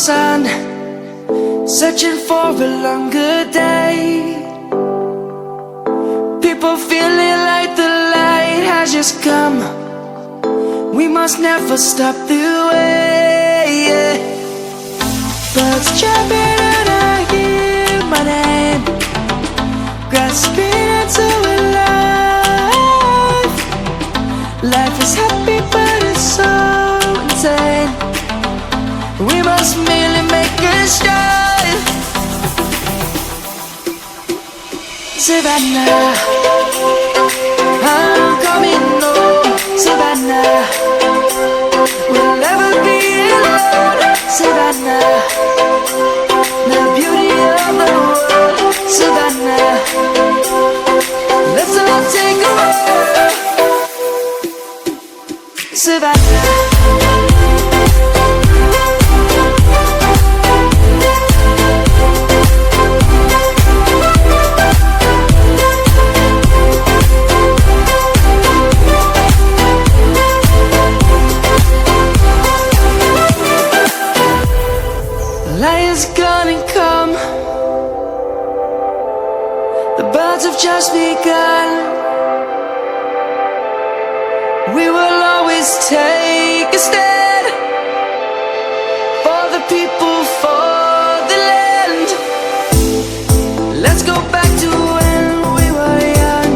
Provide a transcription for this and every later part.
sun, searching for a longer day. People feeling like the light has just come. We must never stop the way. Birds chirping and I hear my name, grasping into a life. Life is happy but it's so insane. We must merely make a start. Savannah, I'm coming home. Savannah, we'll never be alone. Savannah, the beauty of the world. Savannah, let's all take a walk. Savannah. Light is gonna come. The birds have just begun. We will always take a stand for the people, for the land. Let's go back to when we were young.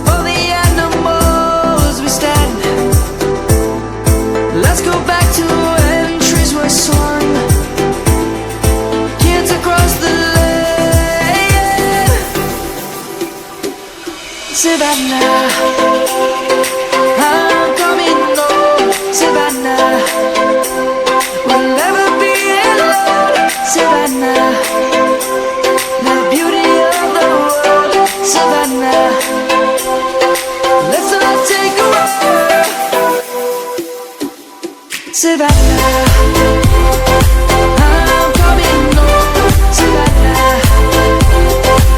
For the animals we stand. Let's go back to when trees were swung. Kids across the land. Savannah, I'm coming home. Savannah, we'll never be alone. Savannah, the beauty of the world. Savannah, let's all take a walk. Savannah, I'm coming home. Savannah,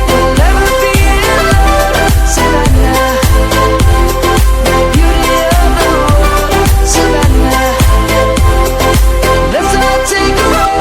we'll never be alone. Savannah, the beauty of the world. Savannah, let's all take a walk.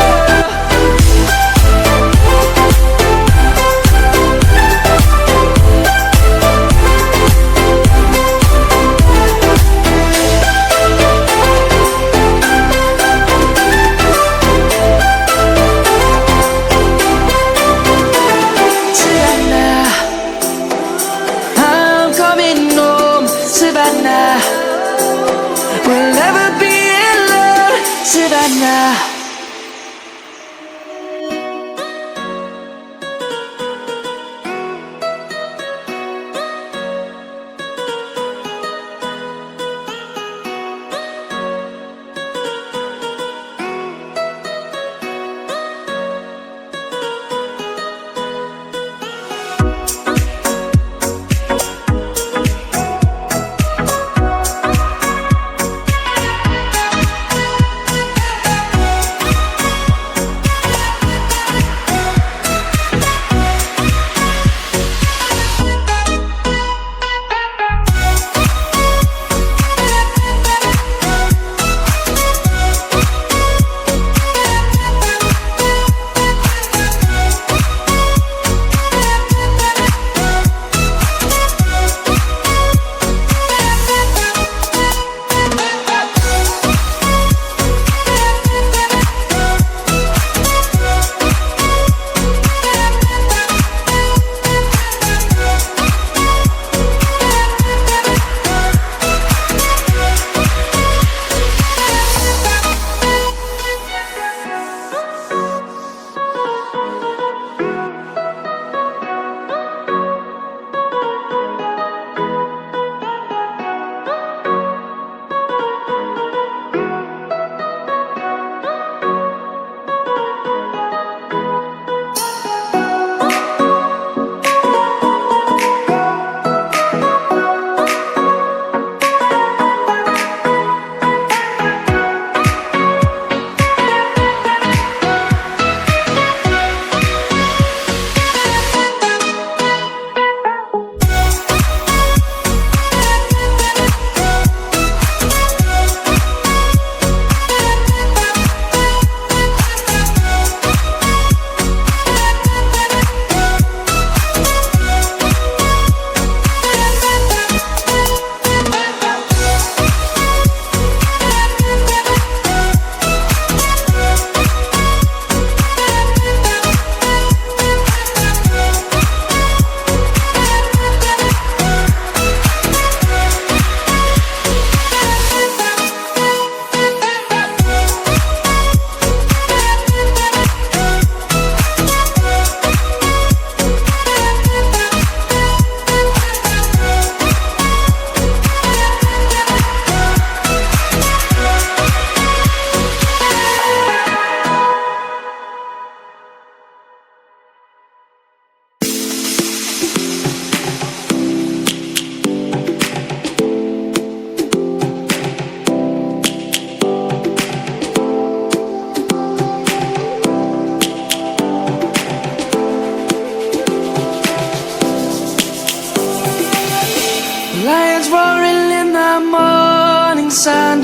Lions roaring in the morning sun,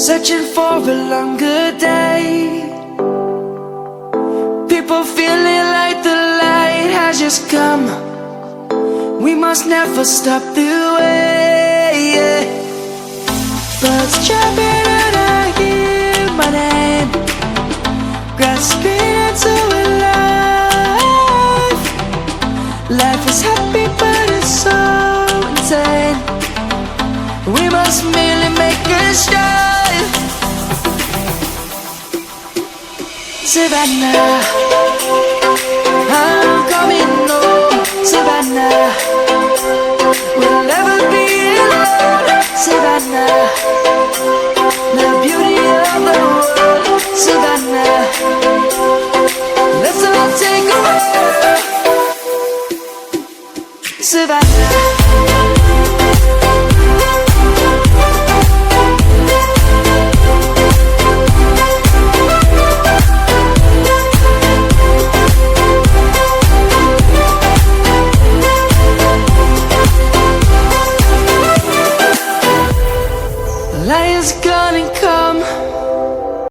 searching for a longer day. People feeling like the light has just come. We must never stop the way, yeah. Birds chirping and I hear my name, grasping into a life. Life is happy but it's so insane. We must merely make a start. Savannah,